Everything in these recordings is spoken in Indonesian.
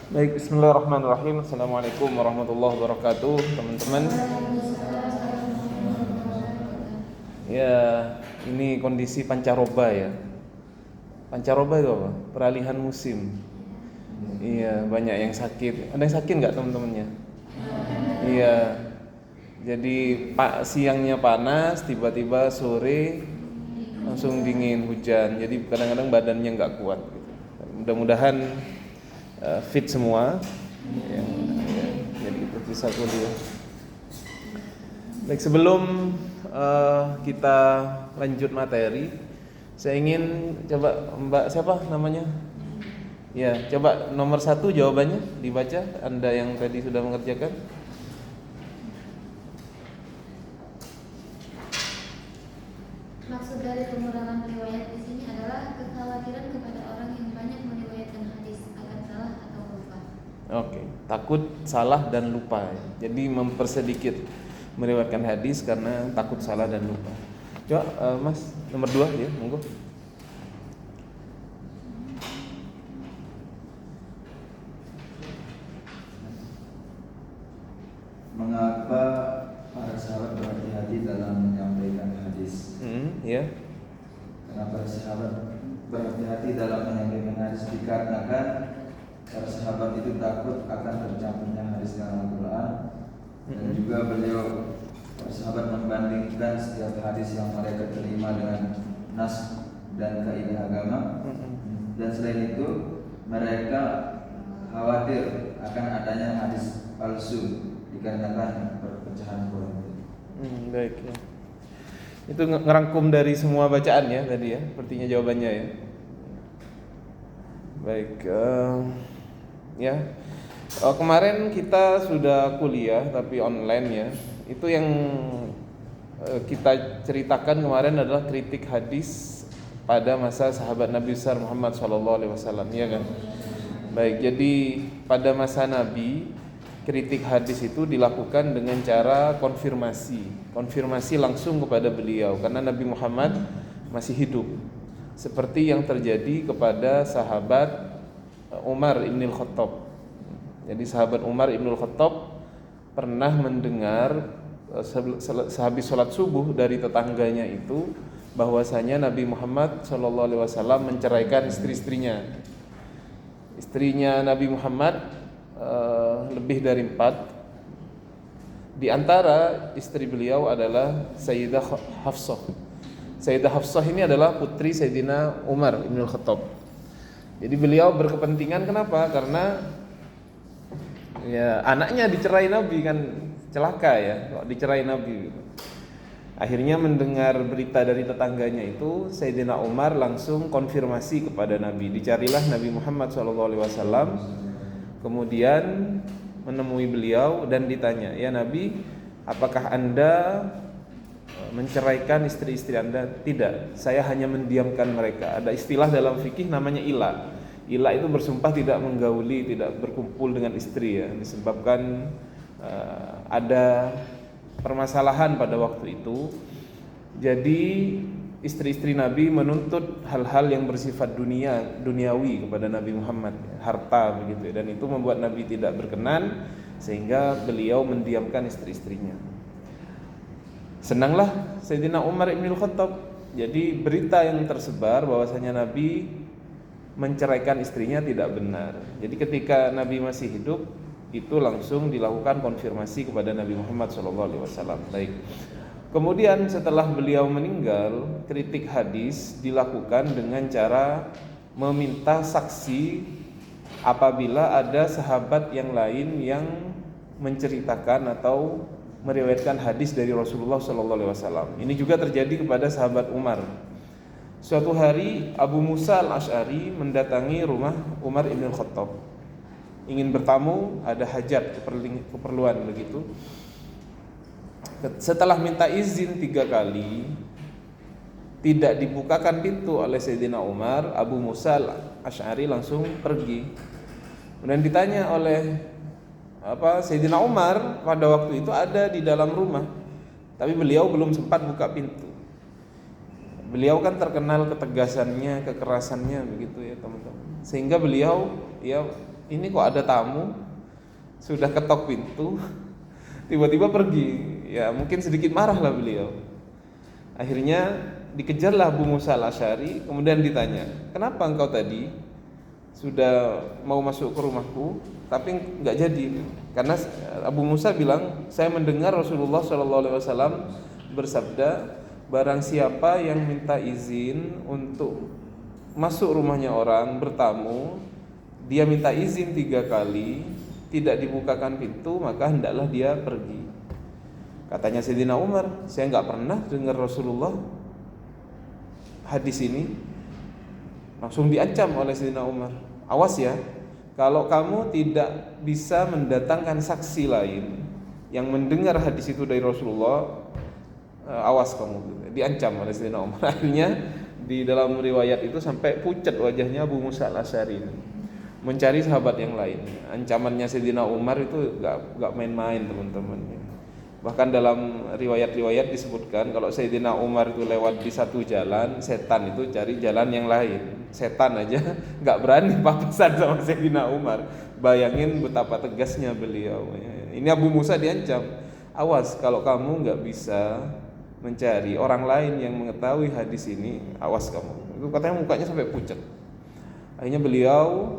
Baik, bismillahirrahmanirrahim. Assalamualaikum warahmatullahi wabarakatuh, teman-teman. Ya, ini kondisi pancaroba ya. Pancaroba itu apa? Peralihan musim. Iya, banyak yang sakit. Ada yang sakit nggak teman-temannya? Iya. Jadi siangnya panas, tiba-tiba sore langsung dingin, hujan. Jadi kadang-kadang badannya nggak kuat. Gitu. Mudah-mudahan fit semua. Ya, ya, jadi itu bisa kuliah. Baik, sebelum kita lanjut materi, saya ingin coba Mbak siapa namanya? Ya, coba nomor 1 jawabannya dibaca. Anda yang tadi sudah mengerjakan. Maksud dari pengurangan riwayat di sini adalah kekhawatiran kepada orang yang banyak meriwayatkan hadis akan salah atau lupa. Oke, takut salah dan lupa. Jadi mempersedikit meriwayatkan hadis karena takut salah dan lupa. Coba Mas nomor 2 ya, monggo. Mengapa para sahabat berhati-hati dalam menyampaikan hadis? Ya. Karena para sahabat berhati-hati dalam menyampaikan hadis dikarenakan para sahabat itu takut akan tercampurnya hadis dalam Al-Quran, dan juga para sahabat membandingkan setiap hadis yang mereka terima dengan nas dan kaidah agama. Dan selain itu mereka khawatir akan adanya hadis palsu dikarenakan perpecahan Quran. Baik ya. Itu ngerangkum dari semua bacaan ya tadi ya, sepertinya jawabannya ya. Baik, ya. Kemarin kita sudah kuliah tapi online ya. Itu yang kita ceritakan kemarin adalah kritik hadis pada masa sahabat Nabi besar Muhammad SAW, ya kan? Baik, jadi pada masa Nabi kritik hadis itu dilakukan dengan cara konfirmasi langsung kepada beliau karena Nabi Muhammad masih hidup, seperti yang terjadi kepada sahabat Umar ibn Khattab. Jadi sahabat Umar ibn Khattab pernah mendengar sehabis sholat subuh dari tetangganya itu bahwasanya Nabi Muhammad SAW menceraikan istrinya Nabi Muhammad lebih dari 4. Di antara istri beliau adalah Sayyidah Hafsah. Sayyidah Hafsah ini adalah putri Sayyidina Umar ibn Khattab. Jadi beliau berkepentingan, kenapa? Karena ya anaknya dicerai Nabi, kan celaka ya kalau dicerai Nabi. Akhirnya mendengar berita dari tetangganya itu, Sayyidina Umar langsung konfirmasi kepada Nabi. Dicarilah Nabi Muhammad SAW, kemudian menemui beliau dan ditanya, "Ya Nabi, apakah Anda menceraikan istri-istri Anda?" "Tidak, saya hanya mendiamkan mereka." Ada istilah dalam fikih namanya ila. Ila itu bersumpah tidak menggauli, tidak berkumpul dengan istri ya, disebabkan ada permasalahan pada waktu itu. Jadi istri-istri Nabi menuntut hal-hal yang bersifat duniawi kepada Nabi Muhammad, harta begitu, dan itu membuat Nabi tidak berkenan sehingga beliau mendiamkan istri-istrinya. Senanglah Sayyidina Umar ibn Khattab. Jadi berita yang tersebar bahwasanya Nabi menceraikan istrinya tidak benar. Jadi ketika Nabi masih hidup itu langsung dilakukan konfirmasi kepada Nabi Muhammad SAW. Baik. Kemudian setelah beliau meninggal, kritik hadis dilakukan dengan cara meminta saksi apabila ada sahabat yang lain yang menceritakan atau meriwayatkan hadis dari Rasulullah SAW. Ini juga terjadi kepada sahabat Umar. Suatu hari Abu Musa al-Ash'ari mendatangi rumah Umar ibn Khattab, ingin bertamu, ada hajat, keperluan begitu. Setelah minta izin 3 kali, tidak dibukakan pintu oleh Sayyidina Umar, Abu Musa al-Ash'ari langsung pergi. Kemudian ditanya oleh Sayyidina Umar, pada waktu itu ada di dalam rumah, tapi beliau belum sempat buka pintu. Beliau kan terkenal ketegasannya, kekerasannya begitu ya teman-teman. Sehingga beliau ya ini kok ada tamu, sudah ketok pintu, tiba-tiba pergi. Ya mungkin sedikit marah lah beliau. Akhirnya dikejarlah Abu Musa al-Asy'ari, kemudian ditanya, kenapa engkau tadi sudah mau masuk ke rumahku tapi nggak jadi? Karena Abu Musa bilang, saya mendengar Rasulullah SAW bersabda, barang siapa yang minta izin untuk masuk rumahnya orang, bertamu, dia minta izin 3 kali, tidak dibukakan pintu, maka hendaklah dia pergi. Katanya Sayyidina Umar, saya nggak pernah dengar Rasulullah hadis ini. Langsung diancam oleh Sayyidina Umar, awas ya, kalau kamu tidak bisa mendatangkan saksi lain yang mendengar hadis itu dari Rasulullah, awas kamu. Diancam oleh Sayyidina Umar. Akhirnya di dalam riwayat itu sampai pucat wajahnya Abu Musa al-Asy'ari, mencari sahabat yang lain. Ancamannya Sayyidina Umar itu gak main-main teman-teman. Bahkan dalam riwayat-riwayat disebutkan kalau Sayyidina Umar itu lewat di satu jalan, setan itu cari jalan yang lain. Setan aja gak berani papasan sama Sayyidina Umar. Bayangin betapa tegasnya beliau. Ini Abu Musa diancam, awas kalau kamu gak bisa mencari orang lain yang mengetahui hadis ini, awas kamu. Itu katanya mukanya sampai pucat. Akhirnya beliau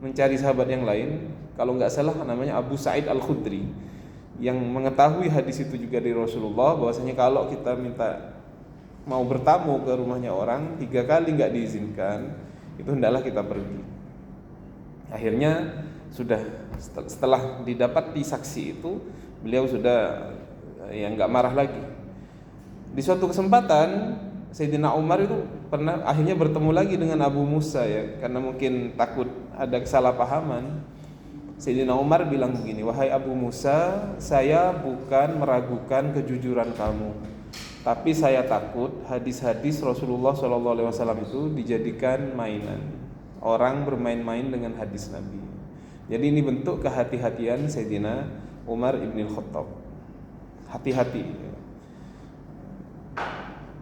mencari sahabat yang lain, kalau nggak salah namanya Abu Sa'id Al-Khudri, yang mengetahui hadis itu juga dari Rasulullah, bahwasanya kalau kita minta mau bertamu ke rumahnya orang 3 kali nggak diizinkan, itu hendaklah kita pergi. Akhirnya sudah setelah didapati saksi itu, beliau sudah nggak marah lagi. Di suatu kesempatan Sayyidina Umar itu pernah akhirnya bertemu lagi dengan Abu Musa ya, karena mungkin takut ada kesalahpahaman. Sayyidina Umar bilang begini, wahai Abu Musa, saya bukan meragukan kejujuran kamu, tapi saya takut hadis-hadis Rasulullah SAW itu dijadikan mainan. Orang bermain-main dengan hadis Nabi. Jadi ini bentuk kehati-hatian Sayyidina Umar ibn Khattab. Hati-hati.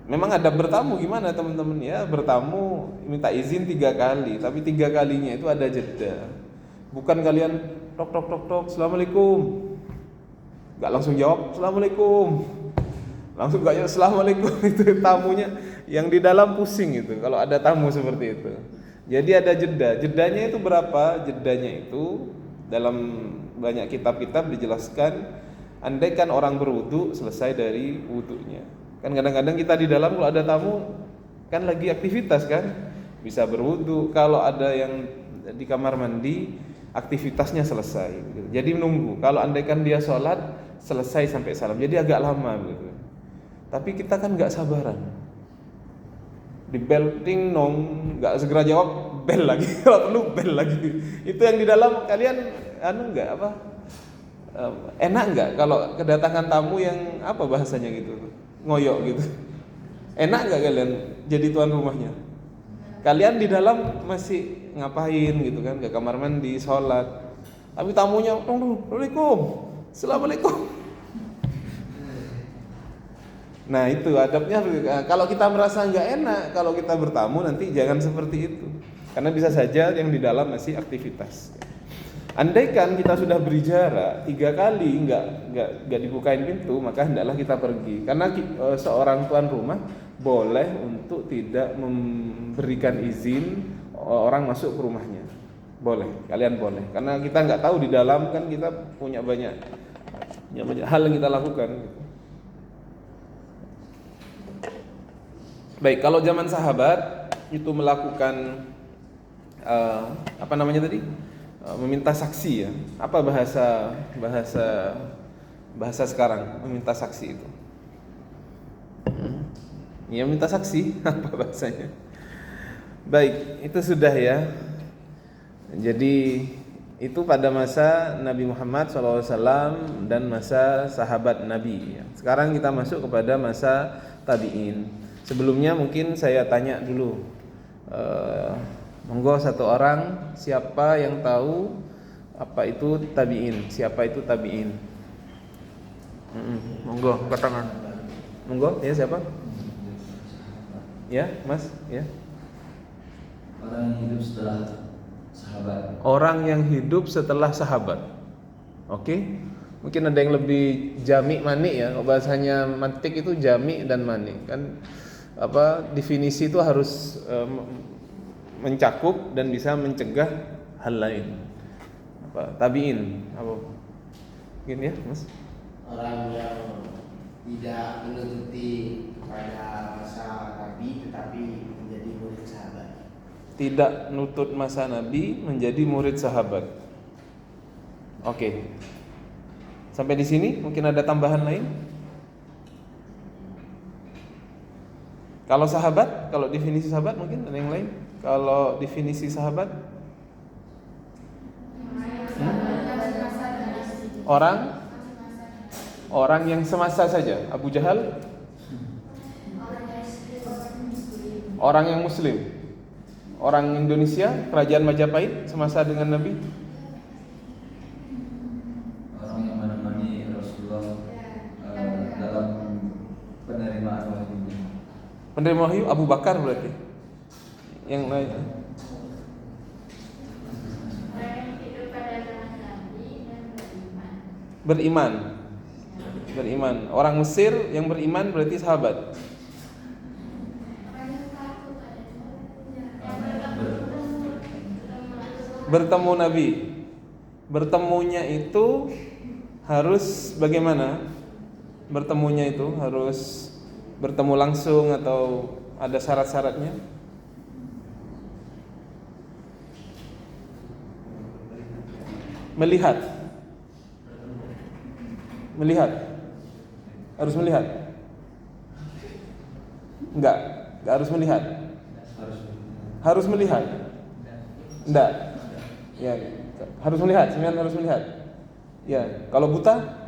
Memang ada bertamu gimana teman-teman ya, bertamu minta izin 3 kali, tapi 3 kalinya itu ada jeda. Bukan kalian tok tok tok tok, assalamualaikum, nggak langsung jawab assalamualaikum, langsung nggak jawab assalamualaikum. Itu tamunya yang di dalam pusing itu kalau ada tamu seperti itu. Jadi ada jeda. Jedanya itu berapa? Jedanya itu dalam banyak kitab-kitab dijelaskan, andaikan orang berwudu selesai dari wudunya. Kan kadang-kadang kita di dalam kalau ada tamu kan lagi aktivitas kan, bisa berwudu. Kalau ada yang di kamar mandi aktivitasnya selesai gitu. Jadi menunggu. Kalau andaikan dia sholat selesai sampai salam, jadi agak lama gitu. Tapi kita kan nggak sabaran. Di bel ting nong, nggak segera jawab, bel lagi. Kalau perlu bel lagi. Itu yang di dalam kalian nggak apa? Enak nggak kalau kedatangan tamu yang apa bahasanya gitu? Ngoyok gitu. Enak nggak kalian jadi tuan rumahnya? Kalian di dalam masih ngapain gitu kan, ke kamar mandi, sholat, tapi tamunya assalamualaikum, assalamualaikum. Nah itu adabnya. Kalau kita merasa nggak enak kalau kita bertamu, nanti jangan seperti itu, karena bisa saja yang di dalam masih aktivitas. Andaikan kita sudah berjarak 3 kali nggak dibukain pintu, maka hendaklah kita pergi. Karena seorang tuan rumah boleh untuk tidak memberikan izin orang masuk ke rumahnya. Boleh, kalian boleh. Karena kita nggak tahu di dalam kan kita punya banyak hal yang kita lakukan. Baik, kalau zaman sahabat itu melakukan apa namanya tadi? Meminta saksi ya. Apa bahasa sekarang meminta saksi itu? Ya minta saksi apa bahasanya? Baik, itu sudah ya. Jadi itu pada masa Nabi Muhammad SAW dan masa sahabat Nabi. Sekarang kita masuk kepada masa tabi'in. Sebelumnya mungkin saya tanya dulu. Monggo satu orang, siapa yang tahu apa itu tabi'in? Siapa itu tabi'in? Monggo, angkat tangan. Monggo, ya siapa? Ya, Mas, ya. Orang yang hidup setelah sahabat. Orang yang hidup setelah sahabat. Oke? Mungkin ada yang lebih jami mani ya. Kalau bahasanya mantik itu jami dan mani. Kan definisi itu harus mencakup dan bisa mencegah hal lain. Tabiin apa? Mungkin ya, Mas? Orang yang tidak menuruti pada masa Nabi tetapi menjadi murid sahabat. Tidak nutut masa Nabi menjadi murid sahabat. Oke. Sampai di sini mungkin ada tambahan lain? Kalau sahabat, kalau definisi sahabat mungkin ada yang lain? Kalau definisi sahabat? Orang yang semasa saja. Abu Jahal? Orang yang muslim. Orang Indonesia, kerajaan Majapahit semasa dengan Nabi? Orang yang menemani Rasulullah dalam penerimaan wahyu. Penerima wahyu Abu Bakar berarti. Yang lain. Beriman. Orang Mesir yang beriman berarti sahabat. Bertemu Nabi. Bertemunya itu harus bagaimana? Bertemunya itu harus bertemu langsung atau ada syarat-syaratnya? Melihat. Harus melihat. Enggak harus melihat. Harus melihat. Enggak. Ya, harus melihat, sebenarnya harus melihat. Ya, kalau buta?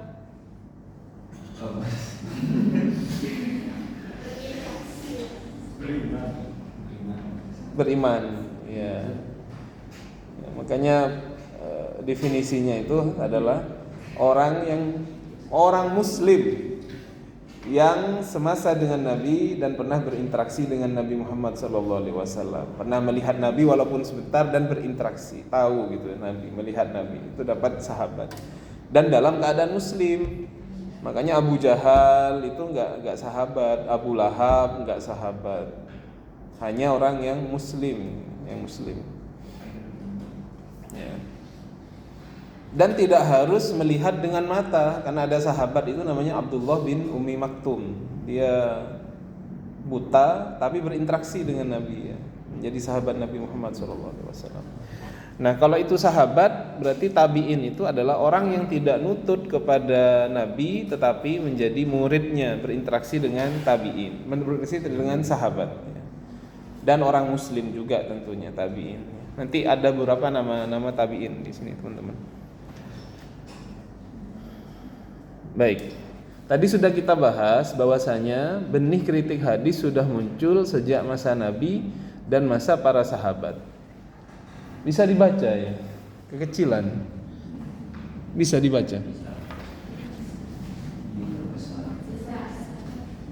Beriman. Ya. Makanya definisinya itu adalah orang muslim yang semasa dengan Nabi dan pernah berinteraksi dengan Nabi Muhammad SAW, pernah melihat Nabi walaupun sebentar dan berinteraksi, tahu gitu Nabi, melihat Nabi, itu dapat sahabat. Dan dalam keadaan muslim. Makanya Abu Jahal itu enggak sahabat, Abu Lahab enggak sahabat. Hanya orang yang muslim. Ya. Dan tidak harus melihat dengan mata, karena ada sahabat itu namanya Abdullah bin Ummi Maktum. Dia buta tapi berinteraksi dengan Nabi ya. Menjadi sahabat Nabi Muhammad SAW. Nah, kalau itu sahabat, berarti tabi'in itu adalah orang yang tidak nutut kepada Nabi tetapi menjadi muridnya, berinteraksi dengan tabi'in, berinteraksi dengan sahabat ya. Dan orang muslim juga tentunya tabi'in. Nanti ada beberapa nama tabi'in di sini, teman-teman. Baik, tadi sudah kita bahas bahwasanya benih kritik hadis sudah muncul sejak masa Nabi dan masa para sahabat. Bisa dibaca ya, kekecilan. Bisa dibaca.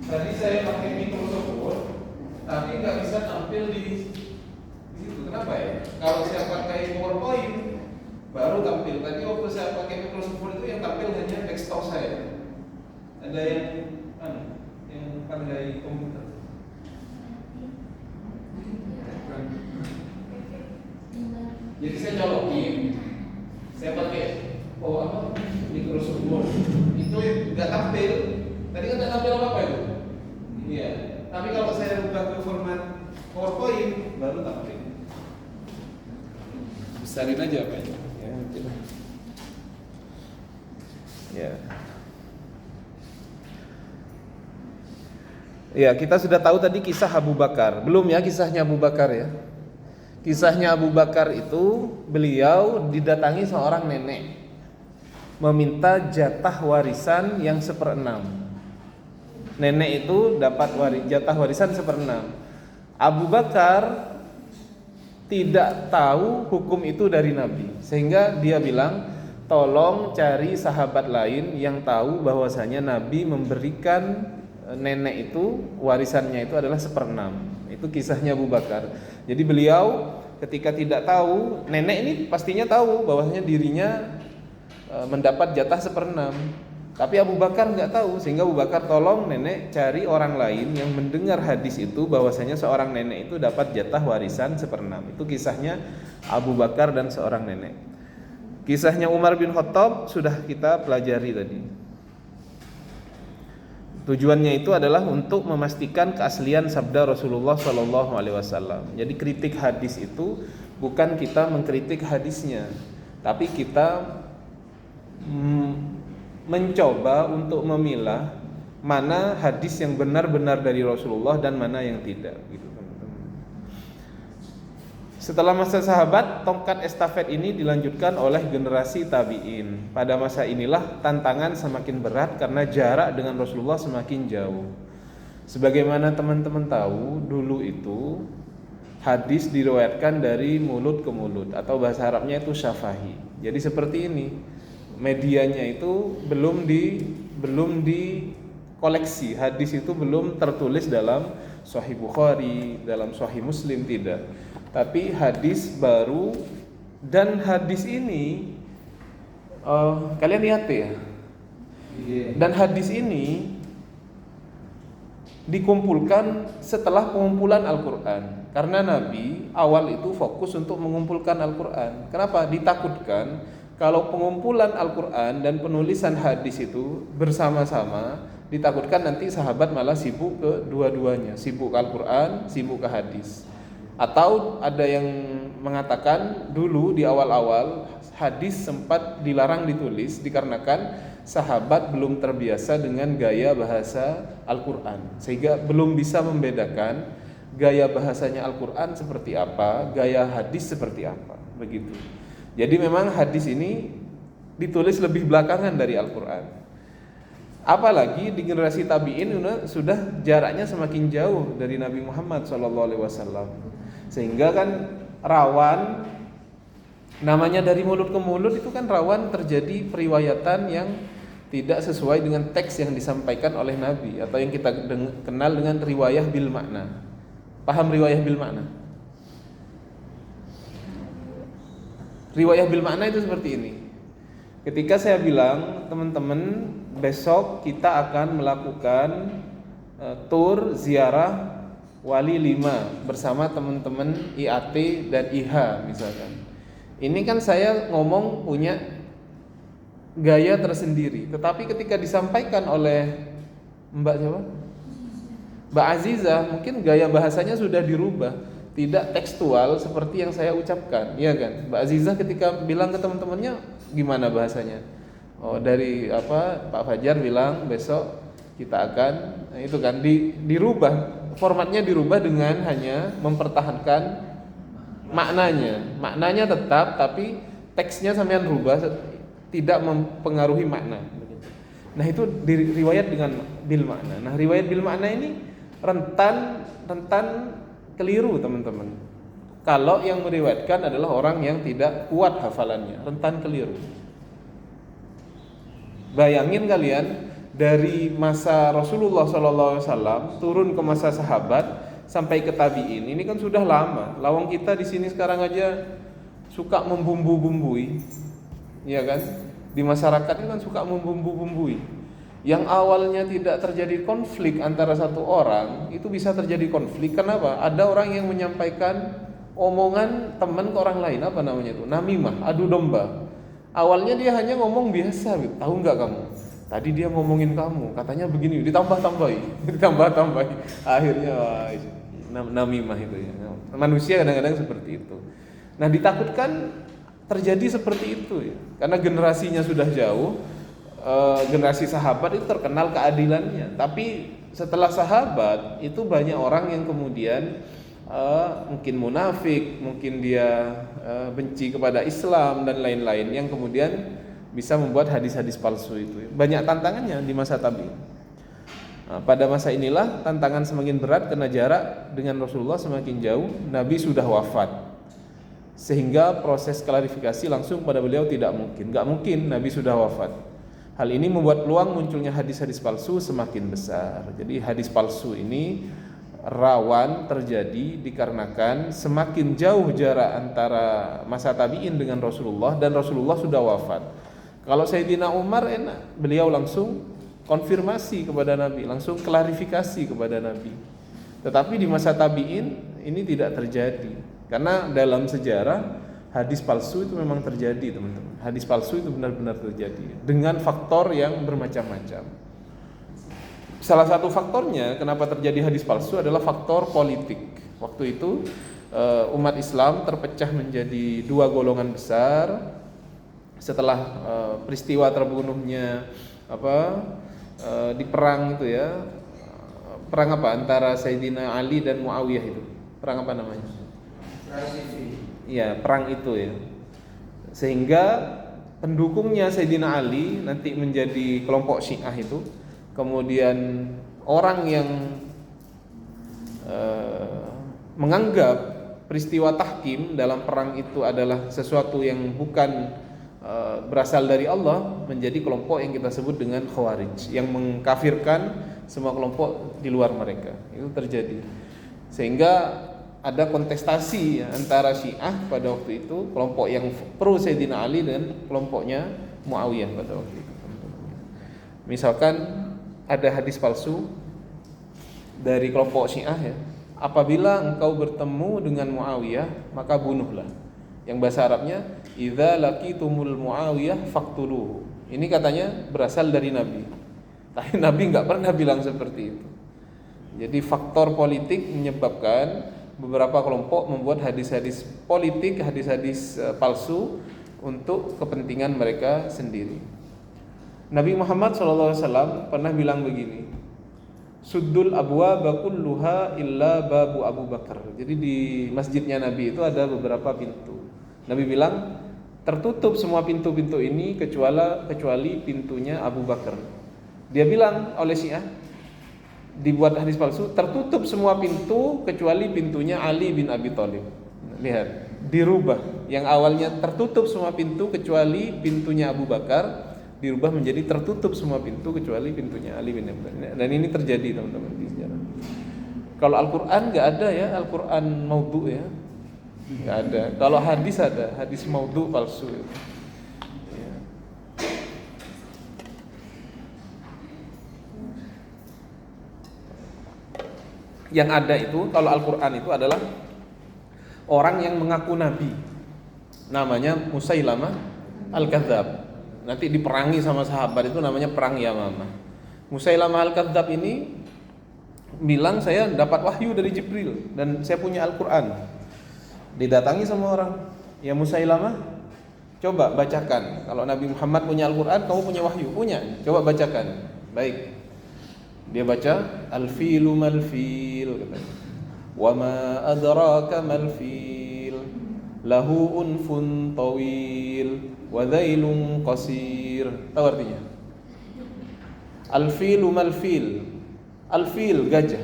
Tadi saya pakai Microsoft, tapi nggak bisa tampil di situ. Kenapa ya? Kalau saya pakai PowerPoint baru tampil. Tadi waktu saya pakai Microsoft Word itu yang tampil hanya desktop saya. Ada yang pandai komputer. Jadi saya colokin, saya pakai Microsoft Word itu nggak tampil. Tadi kan nggak tampil apa itu? Iya. Tapi kalau saya rubah ke format PowerPoint baru tampil. Besarin aja apa itu? Ya, kita sudah tahu tadi kisah Abu Bakar. Belum ya kisahnya Abu Bakar ya. Kisahnya Abu Bakar itu beliau didatangi seorang nenek meminta jatah warisan yang 1/6. Nenek itu dapat jatah warisan 1/6. Abu Bakar tidak tahu hukum itu dari Nabi, sehingga dia bilang, tolong cari sahabat lain yang tahu bahwasanya Nabi memberikan nenek itu warisannya itu adalah 1/6. Itu kisahnya Abu Bakar. Jadi beliau ketika tidak tahu, nenek ini pastinya tahu bahwasanya dirinya mendapat jatah 1/6. Tapi Abu Bakar nggak tahu, sehingga Abu Bakar tolong nenek cari orang lain yang mendengar hadis itu bahwasanya seorang nenek itu dapat jatah warisan 1/6. Itu kisahnya Abu Bakar dan seorang nenek. Kisahnya Umar bin Khattab sudah kita pelajari tadi. Tujuannya itu adalah untuk memastikan keaslian sabda Rasulullah SAW. Jadi kritik hadis itu bukan kita mengkritik hadisnya, tapi kita mencoba untuk memilah mana hadis yang benar-benar dari Rasulullah dan mana yang tidak, gitu teman-teman. Setelah masa sahabat, tongkat estafet ini dilanjutkan oleh generasi tabi'in. Pada masa inilah tantangan semakin berat karena jarak dengan Rasulullah semakin jauh. Sebagaimana teman-teman tahu, dulu itu hadis diriwayatkan dari mulut ke mulut, atau bahasa Arabnya itu syafahi. Jadi seperti ini. Medianya itu belum di koleksi, hadis itu belum tertulis dalam Sahih Bukhari, dalam Sahih Muslim, tidak. Tapi hadis baru, dan hadis ini kalian lihat ya. Dan hadis ini dikumpulkan setelah pengumpulan Al-Quran, karena Nabi awal itu fokus untuk mengumpulkan Al-Quran. Kenapa? Ditakutkan kalau pengumpulan Al-Quran dan penulisan hadis itu bersama-sama, ditakutkan nanti sahabat malah sibuk ke dua-duanya, sibuk ke Al-Quran, sibuk ke hadis. Atau ada yang mengatakan dulu di awal-awal hadis sempat dilarang ditulis dikarenakan sahabat belum terbiasa dengan gaya bahasa Al-Quran, sehingga belum bisa membedakan gaya bahasanya Al-Quran seperti apa, gaya hadis seperti apa, begitu. Jadi memang hadis ini ditulis lebih belakangan dari Al-Quran. Apalagi di generasi tabi'in sudah jaraknya semakin jauh dari Nabi Muhammad SAW, sehingga kan rawan, namanya dari mulut ke mulut itu kan rawan terjadi periwayatan yang tidak sesuai dengan teks yang disampaikan oleh Nabi, atau yang kita kenal dengan riwayah bil makna. Paham riwayah bil makna? Riwayah bil makna itu seperti ini. Ketika saya bilang, teman-teman, besok kita akan melakukan tur ziarah Wali 5 bersama teman-teman IAT dan IH misalkan. Ini kan saya ngomong punya gaya tersendiri, tetapi ketika disampaikan oleh Mbak siapa? Mbak Aziza, mungkin gaya bahasanya sudah dirubah, tidak tekstual seperti yang saya ucapkan, iya kan? Mbak Aziza ketika bilang ke teman-temannya gimana bahasanya? Oh, dari Pak Fajar bilang besok kita akan, nah itu kan dirubah, formatnya dirubah dengan hanya mempertahankan maknanya tetap, tapi teksnya sampean rubah, tidak mempengaruhi makna. Nah itu riwayat dengan bil makna. Nah riwayat bil makna ini rentan keliru teman-teman. Kalau yang meriwayatkan adalah orang yang tidak kuat hafalannya, rentan keliru. Bayangin kalian, dari masa Rasulullah SAW turun ke masa sahabat sampai ke tabi'in, ini kan sudah lama. Lawang kita di sini sekarang aja suka membumbu-bumbui, ya kan? Di masyarakat ini kan suka membumbu-bumbui. Yang awalnya tidak terjadi konflik antara satu orang, itu bisa terjadi konflik. Kenapa? Ada orang yang menyampaikan omongan teman ke orang lain, apa namanya itu? Namimah, adu domba. Awalnya dia hanya ngomong biasa, gitu. Tahu nggak kamu? Tadi dia ngomongin kamu, katanya begini, ditambah-tambahi. Akhirnya namimah itu ya. Manusia kadang-kadang seperti itu. Nah, ditakutkan terjadi seperti itu ya. Karena generasinya sudah jauh. Generasi sahabat itu terkenal keadilannya, tapi setelah sahabat itu banyak orang yang kemudian mungkin munafik, mungkin dia benci kepada Islam dan lain-lain, yang kemudian bisa membuat hadis-hadis palsu itu. Banyak tantangannya di masa tabi'in. Nah, pada masa inilah tantangan semakin berat karena jarak dengan Rasulullah semakin jauh. Nabi sudah wafat, sehingga proses klarifikasi langsung pada beliau tidak mungkin. Gak mungkin Nabi sudah wafat. Hal ini membuat peluang munculnya hadis-hadis palsu semakin besar. Jadi hadis palsu ini rawan terjadi dikarenakan semakin jauh jarak antara masa tabi'in dengan Rasulullah dan Rasulullah sudah wafat. Kalau Sayyidina Umar enak, beliau langsung konfirmasi kepada Nabi, langsung klarifikasi kepada Nabi. Tetapi di masa tabi'in ini tidak terjadi. Karena dalam sejarah hadis palsu itu memang terjadi, teman-teman. Hadis palsu itu benar-benar terjadi dengan faktor yang bermacam-macam. Salah satu faktornya kenapa terjadi hadis palsu adalah faktor politik. Waktu itu umat Islam terpecah menjadi dua golongan besar setelah peristiwa terbunuhnya di perang itu ya. Perang apa antara Sayyidina Ali dan Muawiyah itu? Perang apa namanya? Iya, perang itu ya. Sehingga pendukungnya Sayyidina Ali nanti menjadi kelompok Syiah itu. Kemudian orang yang menganggap peristiwa tahkim dalam perang itu adalah sesuatu yang bukan berasal dari Allah, menjadi kelompok yang kita sebut dengan Khawarij, yang mengkafirkan semua kelompok di luar mereka. Itu terjadi. Sehingga ada kontestasi antara Syiah pada waktu itu, kelompok yang pro Sayyidina Ali dan kelompoknya Muawiyah pada waktu itu. Misalkan ada hadis palsu dari kelompok Syiah ya, apabila engkau bertemu dengan Muawiyah maka bunuhlah. Yang bahasa Arabnya idza laqitumul Muawiyah faqtuluhu. Ini katanya berasal dari Nabi. Tapi Nabi enggak pernah bilang seperti itu. Jadi faktor politik menyebabkan beberapa kelompok membuat hadis-hadis politik, hadis-hadis palsu untuk kepentingan mereka sendiri. Nabi Muhammad SAW pernah bilang begini, Suddul abwaba kulluha illa babu Abu Bakar. Jadi di masjidnya Nabi itu ada beberapa pintu. Nabi bilang tertutup semua pintu-pintu ini kecuali pintunya Abu Bakar. Dia bilang oleh Syiah, dibuat hadis palsu, tertutup semua pintu kecuali pintunya Ali bin Abi Thalib. Lihat, dirubah. Yang awalnya tertutup semua pintu kecuali pintunya Abu Bakar, dirubah menjadi tertutup semua pintu kecuali pintunya Ali bin Abi Thalib. Dan ini terjadi teman-teman di sejarah. Kalau Al-Quran nggak ada ya, Al-Quran maudhu ya, nggak ada. Kalau hadis ada, hadis maudhu palsu. Ya. Yang ada itu kalau Al-Quran itu adalah orang yang mengaku nabi, namanya Musailamah Al-Kadzab. Nanti diperangi sama sahabat, itu namanya perang Yamamah. Musailamah Al-Kadzab ini bilang saya dapat wahyu dari Jibril dan saya punya Al-Quran. Didatangi sama orang, ya Musailamah, coba bacakan. Kalau Nabi Muhammad punya Al-Quran, kamu punya wahyu? Punya, coba bacakan. Baik. Dia baca al-filu mal-fil, katanya. Wa ma adraka mal-fil, lahu unfun tawil wa dhailun qasir. Tahu artinya? Al-filu mal-fil. Al-fil gajah.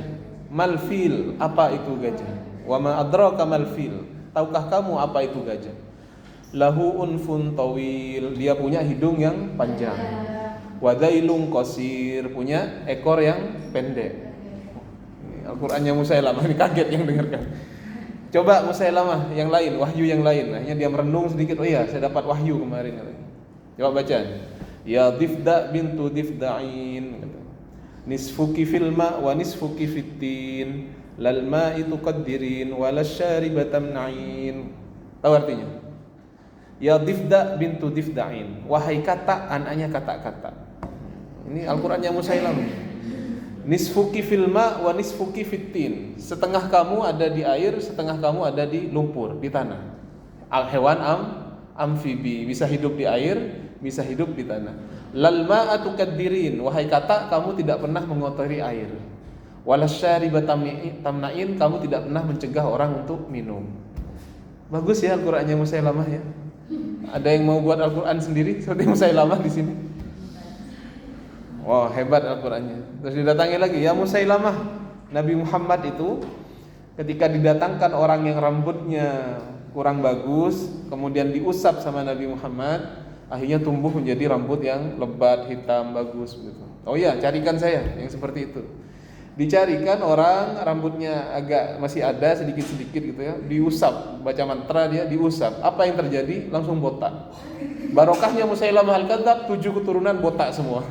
Mal-fil, apa itu gajah? Wa ma adraka mal-fil. Tahukah kamu apa itu gajah? Lahu unfun tawil, dia punya hidung yang panjang. Wa dhailun qasir, punya ekor yang pendek. Al-Qur'annya Musailamah, ini kaget yang dengarkan. Coba Musailamah yang lain, wahyu yang lain. Akhirnya dia merenung sedikit, oh iya saya dapat wahyu kemarin. Coba baca. Ya Difda bintu Difda'in, nisfuki fil ma' wa nisfuki fitin, lal ma'i tuqaddirin wa lasyariba tamna'in. Tahu artinya? Ya Difda bintu Difda'in, wahai kata, anaknya kata-kata. Ini Al-Qur'annya Musailamah. Nisfuki fil ma' wa nisfuki fitin. Setengah kamu ada di air, setengah kamu ada di lumpur, di tanah. Al-hewan amfibi, bisa hidup di air, bisa hidup di tanah. Lal ma'a tuqaddirin, wahai kata, kamu tidak pernah mengotori air. Walasyariba tamna'in, kamu tidak pernah mencegah orang untuk minum. Bagus ya Al-Qur'annya Musailamah ya. Ada yang mau buat Al-Qur'an sendiri seperti Musailamah di sini? Wah, hebat Al-Qur'annya. Terus didatangi lagi, ya Musailamah, Nabi Muhammad itu ketika didatangkan orang yang rambutnya kurang bagus, kemudian diusap sama Nabi Muhammad, akhirnya tumbuh menjadi rambut yang lebat, hitam, bagus gitu. Oh iya, carikan saya yang seperti itu. Dicarikan orang rambutnya agak masih ada sedikit-sedikit gitu ya, diusap, baca mantra dia diusap. Apa yang terjadi? Langsung botak. Barokahnya Musailamah al-Kadzdzab, 7 keturunan botak semua.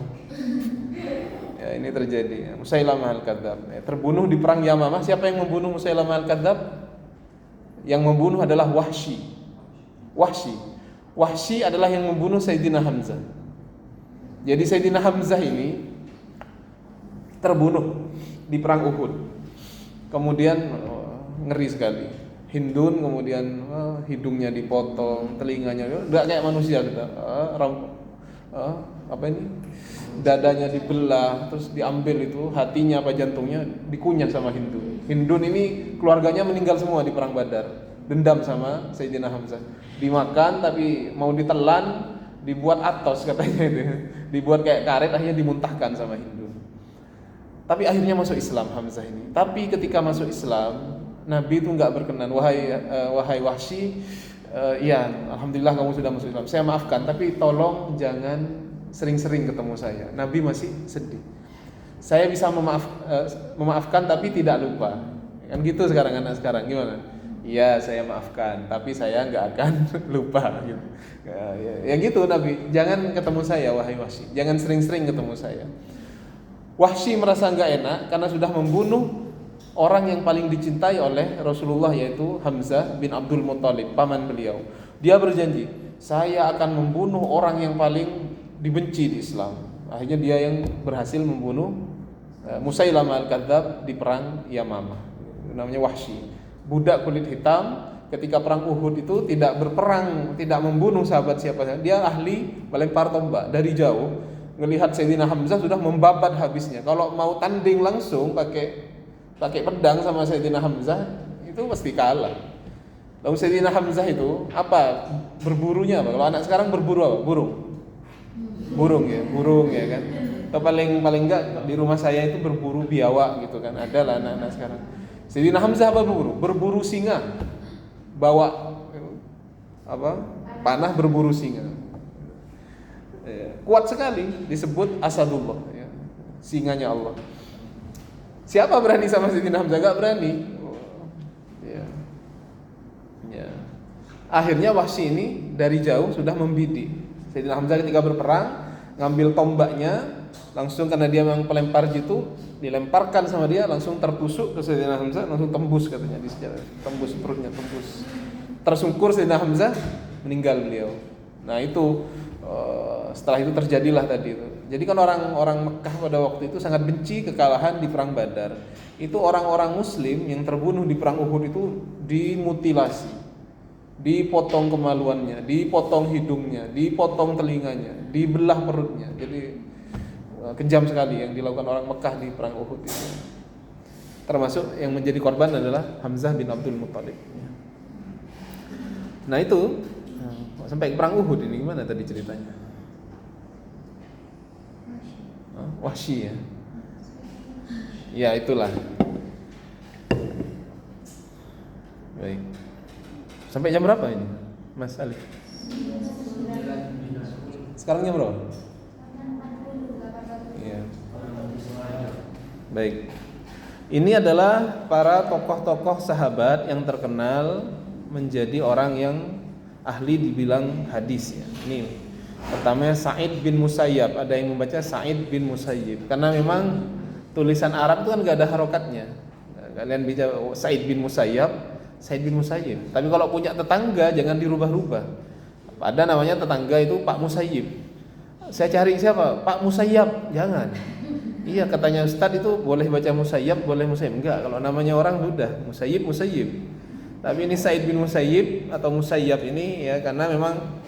Ya, ini terjadi. Musailamah al-Kadzdzab terbunuh di perang Yamamah. Siapa yang membunuh Musailamah al-Kadzdzab? Yang membunuh adalah Wahsy. Wahsy adalah yang membunuh Sayyidina Hamzah. Jadi Sayyidina Hamzah ini terbunuh di perang Uhud. Kemudian ngeri sekali. Hindun kemudian hidungnya dipotong, telinganya enggak kayak manusia gitu. Apa ini? Dadanya dibelah, terus diambil itu hatinya apa jantungnya dikunyah sama Hindun. Hindun ini keluarganya meninggal semua di perang Badar. Dendam sama Sayyidina Hamzah. Dimakan tapi mau ditelan, dibuat atos katanya itu. Dibuat kayak karet, akhirnya dimuntahkan sama Hindun. Tapi akhirnya masuk Islam Hamzah ini. Tapi ketika masuk Islam, Nabi itu enggak berkenan. Wahai Wahsy, ya alhamdulillah kamu sudah masuk Islam. Saya maafkan, tapi tolong jangan sering-sering ketemu saya. Nabi masih sedih. Saya bisa memaafkan tapi tidak lupa. Kan gitu sekarang anak sekarang gimana? Iya saya maafkan, tapi saya nggak akan lupa. Gitu. Ya gitu Nabi. Jangan ketemu saya wahai Wahsy. Jangan sering-sering ketemu saya. Wahsy merasa nggak enak karena sudah membunuh orang yang paling dicintai oleh Rasulullah, yaitu Hamzah bin Abdul Muthalib, paman beliau. Dia berjanji, saya akan membunuh orang yang paling dibenci di Islam. Akhirnya dia yang berhasil membunuh Musailamah al-Kadzdzab di perang Yamamah. Namanya Wahsy. Budak kulit hitam ketika perang Uhud itu tidak berperang, tidak membunuh sahabat siapa saja. Dia ahli melempar tombak dari jauh. Ngelihat Sayyidina Hamzah sudah membabat habisnya. Kalau mau tanding langsung pakai pedang sama Sayyidina Hamzah itu pasti kalah. Lalu Sayyidina Hamzah itu apa? Berburunya apa? Kalau anak sekarang berburu apa? Burung ya kan. Atau paling enggak di rumah saya itu berburu biawak gitu kan. Ada lah anak-anak sekarang. Sayyidina Hamzah apa berburu? Berburu singa. Bawa apa? Panah berburu singa. Kuat sekali, disebut Asadullah ya. Singanya Allah. Siapa berani sama Sayyidina Hamzah? Gak berani. Ya. Akhirnya Wahsy ini dari jauh sudah membidik Sayyidina Hamzah ketika berperang, ngambil tombaknya, langsung karena dia memang pelempar jitu, dilemparkan sama dia, langsung tertusuk ke Sayyidina Hamzah, langsung tembus katanya di sejarah, tembus perutnya, tembus. Tersungkur Sayyidina Hamzah, meninggal beliau. Nah itu setelah itu terjadilah tadi itu. Jadi kan orang Mekah pada waktu itu sangat benci kekalahan di perang Badar. Itu orang-orang Muslim yang terbunuh di perang Uhud itu dimutilasi, dipotong kemaluannya, dipotong hidungnya, dipotong telinganya, dibelah perutnya. Jadi kejam sekali yang dilakukan orang Mekah di perang Uhud itu. Termasuk yang menjadi korban adalah Hamzah bin Abdul Muthalib. Nah itu sampai ke perang Uhud ini gimana tadi ceritanya? Wahsy ya. Ya itulah. Baik. Sampai jam berapa ini, Mas Ali? Sekarang jam berapa? Iya. Baik. Ini adalah para tokoh-tokoh sahabat yang terkenal menjadi orang yang ahli dibilang hadis ya. Ini pertama Sa'id bin Musayyab, ada yang membaca Sa'id bin Musayyib karena memang tulisan Arab itu kan enggak ada harokatnya. Kalian baca Sa'id bin Musayyab, Sa'id bin Musayyib. Tapi kalau punya tetangga jangan dirubah-rubah. Ada namanya tetangga itu Pak Musayyib. Saya cari siapa? Pak Musayyab, jangan. Iya katanya Ustaz itu boleh baca Musayyab, boleh Musayyib. Enggak, kalau namanya orang sudah Musayyib. Tapi ini Sa'id bin Musayyib atau Musayyab ini ya karena memang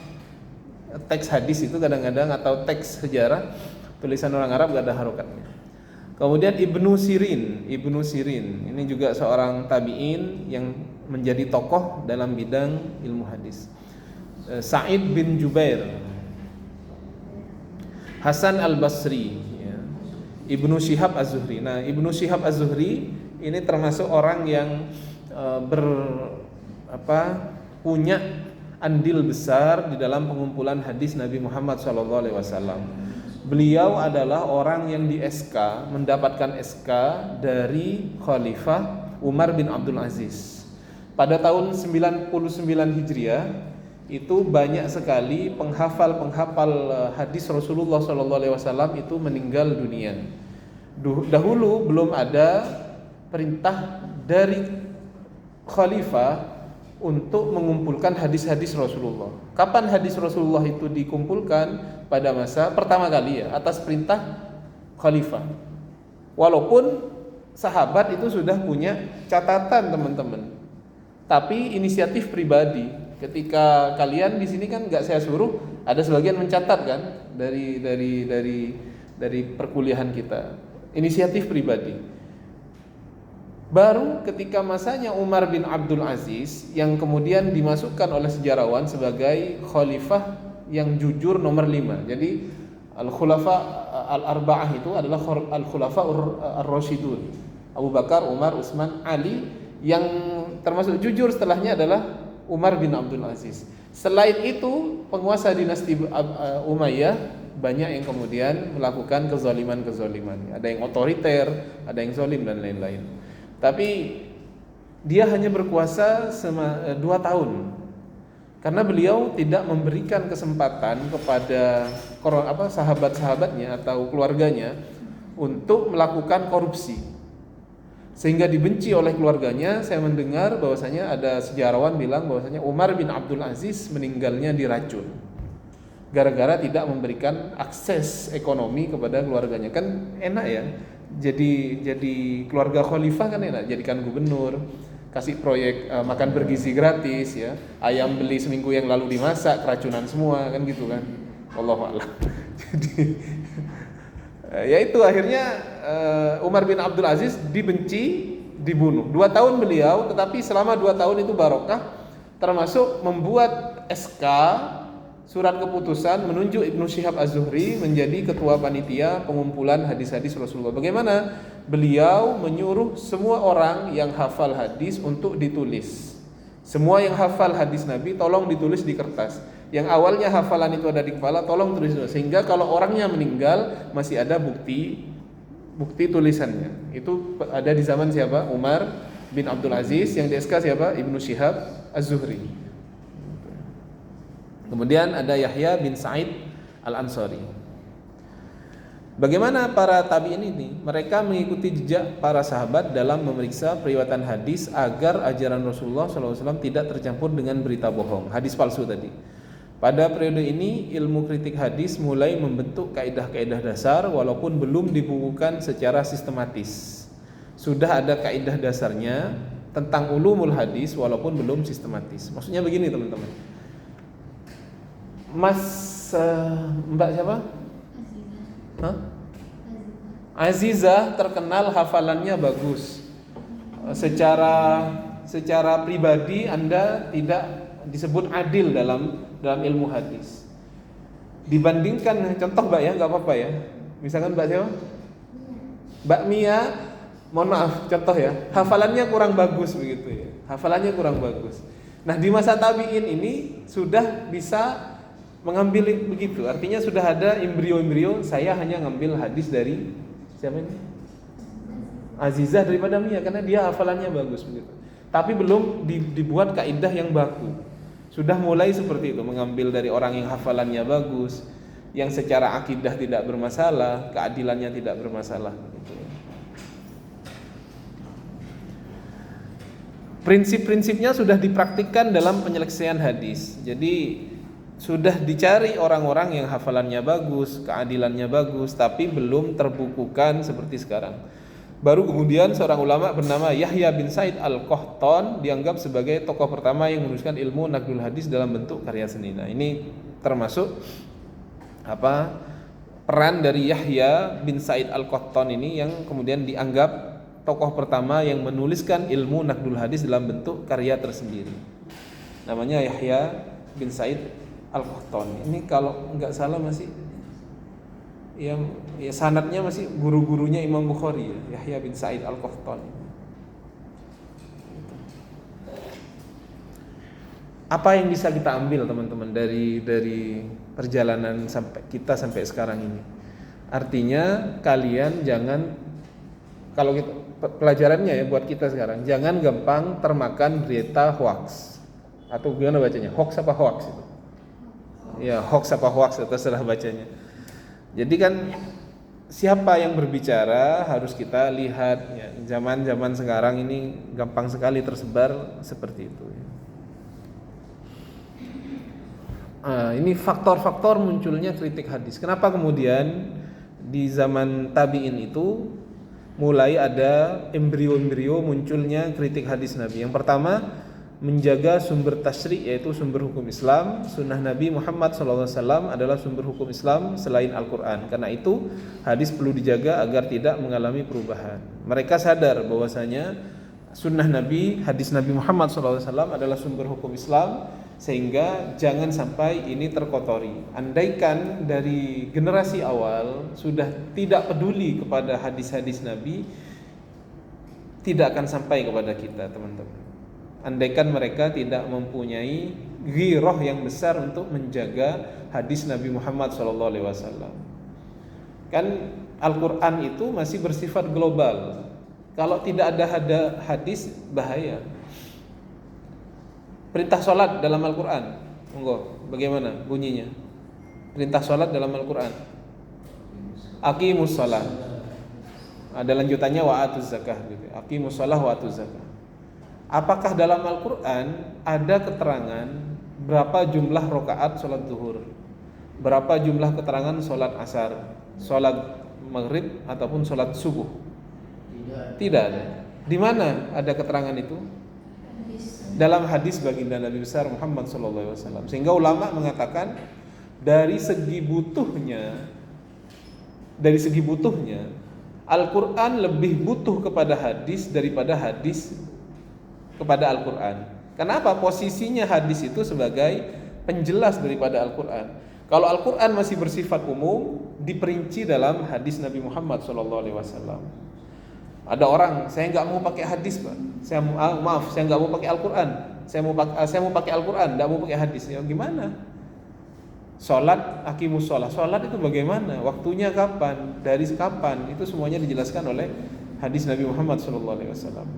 teks hadis itu kadang-kadang atau teks sejarah tulisan orang Arab gak ada harokatnya. Kemudian Ibnu Sirin ini juga seorang tabi'in yang menjadi tokoh dalam bidang ilmu hadis. Sa'id bin Jubair, Hasan al-Basri ya. Ibnu Syihab az-Zuhri. Nah, Ibnu Syihab az-Zuhri ini termasuk orang yang punya andil besar di dalam pengumpulan hadis Nabi Muhammad SAW. Beliau adalah orang yang di SK, mendapatkan SK dari Khalifah Umar bin Abdul Aziz. Pada tahun 99 Hijriah itu banyak sekali penghafal hadis Rasulullah SAW itu meninggal dunia. Dahulu belum ada perintah dari Khalifah untuk mengumpulkan hadis-hadis Rasulullah. Kapan hadis Rasulullah itu dikumpulkan? Pada masa pertama kali ya, atas perintah Khalifah. Walaupun sahabat itu sudah punya catatan teman-teman, tapi inisiatif pribadi. Ketika kalian di sini kan nggak saya suruh, ada sebagian mencatat kan dari perkuliahan kita. Inisiatif pribadi. Baru ketika masanya Umar bin Abdul Aziz yang kemudian dimasukkan oleh sejarawan sebagai khalifah yang jujur nomor 5. Jadi al-khulafa al-arba'ah itu adalah al-khulafa ar-rasyidun. Abu Bakar, Umar, Utsman, Ali, yang termasuk jujur setelahnya adalah Umar bin Abdul Aziz. Selain itu, penguasa dinasti Umayyah banyak yang kemudian melakukan kezaliman-kezaliman. Ada yang otoriter, ada yang zalim dan lain-lain. Tapi dia hanya berkuasa 2 tahun. Karena beliau tidak memberikan kesempatan kepada sahabat-sahabatnya atau keluarganya untuk melakukan korupsi, sehingga dibenci oleh keluarganya. Saya mendengar bahwasanya ada sejarawan bilang bahwasanya Umar bin Abdul Aziz meninggalnya diracun gara-gara tidak memberikan akses ekonomi kepada keluarganya. Kan enak ya, jadi keluarga khalifah kan enak, jadikan gubernur, kasih proyek makan bergizi gratis ya, ayam beli seminggu yang lalu dimasak keracunan semua kan gitu kan, wallahu a'lam. Jadi ya itu akhirnya Umar bin Abdul Aziz dibenci, dibunuh. 2 tahun beliau, tetapi selama 2 tahun itu barokah, termasuk membuat SK surat keputusan menunjuk Ibnu Syihab Az-Zuhri menjadi ketua panitia pengumpulan hadis-hadis Rasulullah. Bagaimana? Beliau menyuruh semua orang yang hafal hadis untuk ditulis. Semua yang hafal hadis Nabi tolong ditulis di kertas. Yang awalnya hafalan itu ada di kepala, tolong tulis dulu, sehingga kalau orangnya meninggal masih ada bukti tulisannya. Itu ada di zaman siapa? Umar bin Abdul Aziz. Yang di SK siapa? Ibnu Syihab Az-Zuhri. Kemudian ada Yahya bin Sa'id Al-Ansari. Bagaimana para tabi'in ini? Mereka mengikuti jejak para sahabat dalam memeriksa periwayatan hadis agar ajaran Rasulullah SAW tidak tercampur dengan berita bohong, hadis palsu tadi. Pada periode ini ilmu kritik hadis mulai membentuk kaidah-kaidah dasar walaupun belum dibukukan secara sistematis. Sudah ada kaidah dasarnya tentang ulumul hadis walaupun belum sistematis. Maksudnya begini teman-teman. Mbak siapa? Azizah terkenal hafalannya bagus. Secara pribadi Anda tidak disebut adil dalam ilmu hadis. Dibandingkan contoh Mbak ya, nggak apa-apa ya. Misalkan Mbak siapa? Mbak Mia, mohon maaf contoh ya, hafalannya kurang bagus begitu ya. Hafalannya kurang bagus. Nah, di masa tabi'in ini sudah bisa mengambil begitu, artinya sudah ada embrio-embrio. Saya hanya ngambil hadis dari siapa ini? Azizah daripada Mia, karena dia hafalannya bagus begitu. Tapi belum dibuat kaidah yang baku. Sudah mulai seperti itu, mengambil dari orang yang hafalannya bagus, yang secara akidah tidak bermasalah, keadilannya tidak bermasalah gitu. Prinsip-prinsipnya sudah dipraktikkan dalam penyelesaian hadis. Jadi sudah dicari orang-orang yang hafalannya bagus, keadilannya bagus, tapi belum terbukukan seperti sekarang. Baru kemudian seorang ulama bernama Yahya bin Sa'id Al-Qahtan dianggap sebagai tokoh pertama yang menuliskan ilmu naqdul hadis dalam bentuk karya seni. Nah, ini termasuk peran dari Yahya bin Sa'id Al-Qahtan ini yang kemudian dianggap tokoh pertama yang menuliskan ilmu naqdul hadis dalam bentuk karya tersendiri. Namanya Yahya bin Sa'id Al-Qahtani. Ini kalau nggak salah masih ya sanadnya masih guru-gurunya Imam Bukhari ya, Yahya bin Sa'id Al-Qahtani. Apa yang bisa kita ambil teman-teman dari perjalanan sampai sekarang ini? Artinya kalian jangan, kalau kita, pelajarannya ya buat kita sekarang, jangan gampang termakan berita hoax. Atau gimana bacanya? Hoax apa hoax itu? Ya, hoax apa hoax, terserah bacanya. Jadi kan siapa yang berbicara harus kita lihat ya. Zaman-zaman sekarang ini gampang sekali tersebar seperti itu ya. Ini faktor-faktor munculnya kritik hadis. Kenapa kemudian di zaman tabi'in itu mulai ada embrio-embrio munculnya kritik hadis Nabi. Yang pertama, menjaga sumber tasyri', yaitu sumber hukum Islam. Sunnah Nabi Muhammad SAW adalah sumber hukum Islam selain Al-Quran. Karena itu hadis perlu dijaga agar tidak mengalami perubahan. Mereka sadar bahwasanya sunnah Nabi, hadis Nabi Muhammad SAW adalah sumber hukum Islam, sehingga jangan sampai ini terkotori. Andaikan dari generasi awal sudah tidak peduli kepada hadis-hadis Nabi, tidak akan sampai kepada kita, teman-teman. Andaikan mereka tidak mempunyai ghirah yang besar untuk menjaga hadis Nabi Muhammad SAW. Kan Al-Quran itu masih bersifat global. Kalau tidak ada hadis, bahaya. Perintah sholat dalam Al-Quran, monggo, bagaimana bunyinya? Perintah sholat dalam Al-Quran, aqimus sholat. Ada lanjutannya wa atuz zakah gitu. Aqimus sholat wa atuz zakah. Apakah dalam Al-Quran ada keterangan berapa jumlah rakaat sholat zuhur, berapa jumlah keterangan sholat asar, sholat maghrib ataupun sholat subuh? Tidak ada. Di mana ada keterangan itu? Dalam hadis baginda Nabi besar Muhammad SAW. Sehingga ulama mengatakan dari segi butuhnya Al-Quran lebih butuh kepada hadis daripada hadis kepada Al-Quran. Kenapa? Posisinya hadis itu sebagai penjelas daripada Al-Quran. Kalau Al-Quran masih bersifat umum, diperinci dalam hadis Nabi Muhammad SAW. Ada orang, saya nggak mau pakai hadis, Pak. Saya nggak mau pakai Al-Quran. Saya mau pakai Al-Quran, nggak mau pakai hadis. Ya gimana? Sholat, aqimus sholat. Sholat itu bagaimana? Waktunya kapan? Dari kapan? Itu semuanya dijelaskan oleh hadis Nabi Muhammad SAW.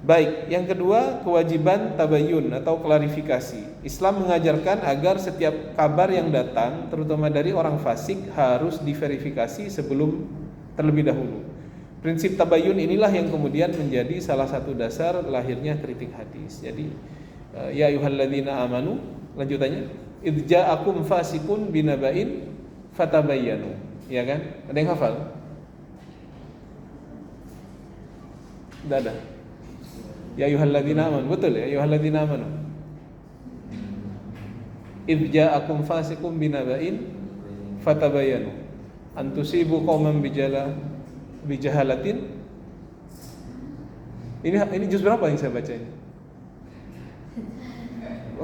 Baik, yang kedua, kewajiban tabayyun atau klarifikasi. Islam mengajarkan agar setiap kabar yang datang, terutama dari orang fasik, harus diverifikasi sebelum terlebih dahulu. Prinsip tabayyun inilah yang kemudian menjadi salah satu dasar lahirnya kritik hadis. Jadi ya ayyuhalladzina amanu, lanjutannya, idz ja'akum fasiqun binaba'in fatabayyanu. Ya kan? Ada yang hafal? Tidak ada. Ya ayyuhalladzina amanu, betul ya, ayyuhalladzina amanu. Idz ja'akum fasiqun binaba'in fatabayyanu an tusibu qauman bijahalatin. Ini juz berapa yang saya baca ini?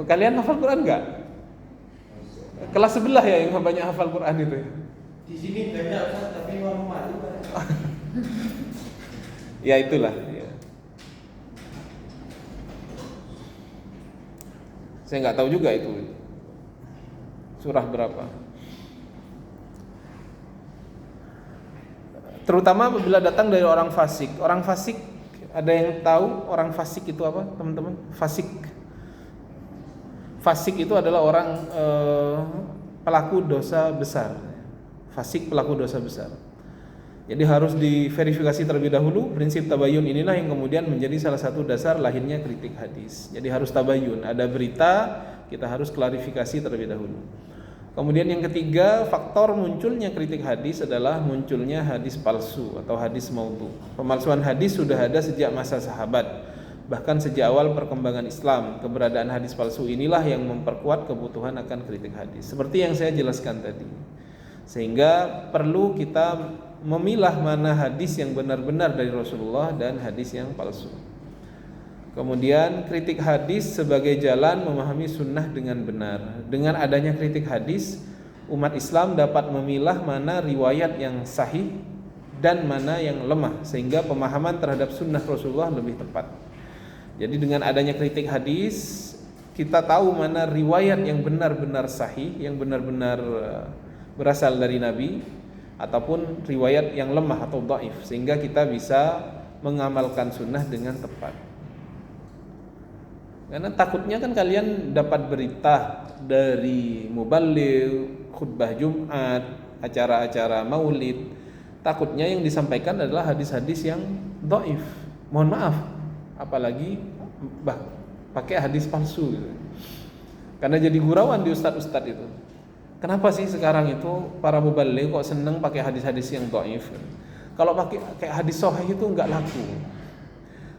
Kalian hafal Quran enggak? Kelas sebelah ya yang banyak hafal Quran itu. Di sini banyak tapi malu. Ya itulah ya. Saya enggak tahu juga itu surah berapa. Terutama apabila datang dari orang fasik. Orang fasik, ada yang tahu orang fasik itu apa, teman-teman? Fasik. Fasik itu adalah orang pelaku dosa besar. Fasik pelaku dosa besar. Jadi harus diverifikasi terlebih dahulu. Prinsip tabayyun inilah yang kemudian menjadi salah satu dasar lahirnya kritik hadis. Jadi harus tabayyun. Ada berita, kita harus klarifikasi terlebih dahulu. Kemudian yang ketiga, faktor munculnya kritik hadis adalah munculnya hadis palsu atau hadis maudhu. Pemalsuan hadis sudah ada sejak masa sahabat. Bahkan sejak awal perkembangan Islam, keberadaan hadis palsu inilah yang memperkuat kebutuhan akan kritik hadis. Seperti yang saya jelaskan tadi. Sehingga perlu kita memilah mana hadis yang benar-benar dari Rasulullah dan hadis yang palsu. Kemudian kritik hadis sebagai jalan memahami sunnah dengan benar. Dengan adanya kritik hadis, umat Islam dapat memilah mana riwayat yang sahih dan mana yang lemah, sehingga pemahaman terhadap sunnah Rasulullah lebih tepat. Jadi dengan adanya kritik hadis, kita tahu mana riwayat yang benar-benar sahih, yang benar-benar berasal dari Nabi ataupun riwayat yang lemah atau dhaif, sehingga kita bisa mengamalkan sunnah dengan tepat. Karena takutnya kan kalian dapat berita dari muballigh, khutbah Jumat, acara-acara maulid, takutnya yang disampaikan adalah hadis-hadis yang dhaif. Mohon maaf, apalagi pakai hadis palsu gitu. Karena jadi gurauan di ustadz-ustadz itu. Kenapa sih sekarang itu para muballigh kok seneng pakai hadis-hadis yang dhaif? Kalau pakai kayak hadis sahih itu enggak laku.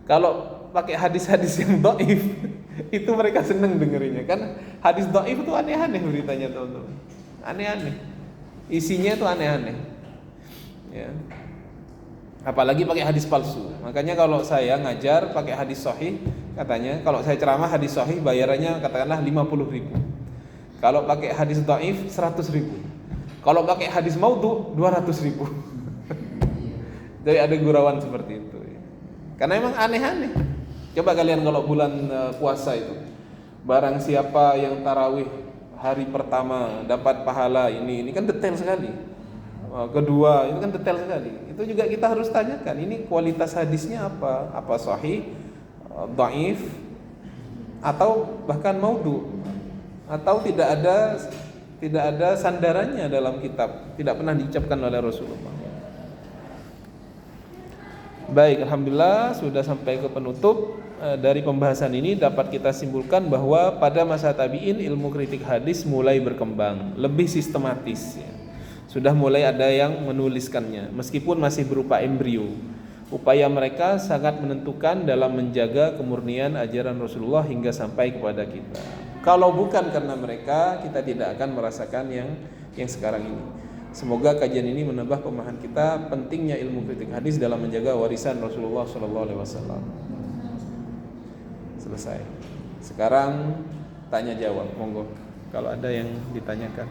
Kalau pakai hadis-hadis yang dhaif itu mereka seneng dengerinnya. Kan hadis dhaif itu aneh-aneh beritanya, teman-teman. Aneh-aneh. Isinya itu aneh-aneh. Ya. Apalagi pakai hadis palsu. Makanya kalau saya ngajar pakai hadis sahih, katanya kalau saya ceramah hadis sahih bayarannya katakanlah 50.000. Kalau pakai hadis dhaif 100.000. Kalau pakai hadis maudhu 200.000. Jadi ada gurauan seperti itu. Karena emang aneh-aneh. Coba kalian kalau bulan puasa itu, barang siapa yang tarawih hari pertama dapat pahala ini kan detail sekali. Kedua itu kan detail sekali. Itu juga kita harus tanyakan, ini kualitas hadisnya apa? Apa sahih, dhaif, atau bahkan maudhu, atau tidak ada sandarannya dalam kitab, tidak pernah diucapkan oleh Rasulullah. Baik, alhamdulillah sudah sampai ke penutup. Dari pembahasan ini dapat kita simpulkan bahwa pada masa tabi'in ilmu kritik hadis mulai berkembang, lebih sistematis ya. Sudah mulai ada yang menuliskannya, meskipun masih berupa embrio. Upaya mereka sangat menentukan dalam menjaga kemurnian ajaran Rasulullah hingga sampai kepada kita. Kalau bukan karena mereka, kita tidak akan merasakan yang sekarang ini. Semoga kajian ini menambah pemahaman kita pentingnya ilmu kritik hadis dalam menjaga warisan Rasulullah SAW. Selesai. Sekarang tanya jawab, monggo. Kalau ada yang ditanyakan.